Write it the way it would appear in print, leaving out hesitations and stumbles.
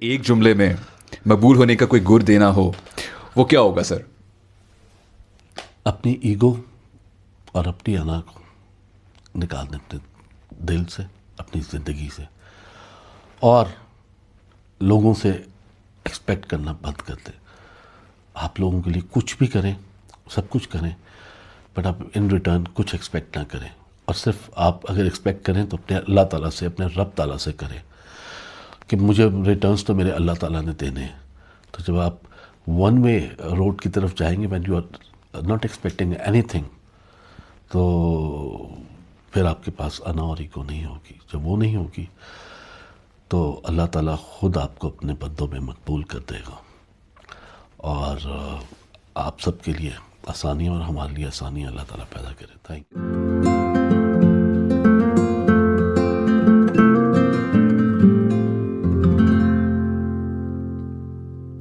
ایک جملے میں مقبول ہونے کا کوئی گر دینا ہو وہ کیا ہوگا سر؟ اپنی ایگو اور اپنی انا کو نکال دیں اپنے دل سے، اپنی زندگی سے، اور لوگوں سے ایکسپیکٹ کرنا بند کر دیں. آپ لوگوں کے لیے کچھ بھی کریں، سب کچھ کریں، بٹ آپ ان ریٹرن کچھ ایکسپیکٹ نہ کریں. اور صرف آپ اگر ایکسپیکٹ کریں تو اپنے اللہ تعالیٰ سے، اپنے رب تعالیٰ سے کریں کہ مجھے ریٹرنز تو میرے اللہ تعالیٰ نے دینے ہیں. تو جب آپ ون وے روڈ کی طرف جائیں گے، when you are not expecting anything, تو پھر آپ کے پاس انا اور ایگو نہیں ہوگی. جب وہ نہیں ہوگی تو اللہ تعالیٰ خود آپ کو اپنے بندوں میں مقبول کر دے گا، اور آپ سب کے لیے آسانیاں اور ہمارے لیے آسانیاں اللہ تعالیٰ پیدا کرے. Thank you.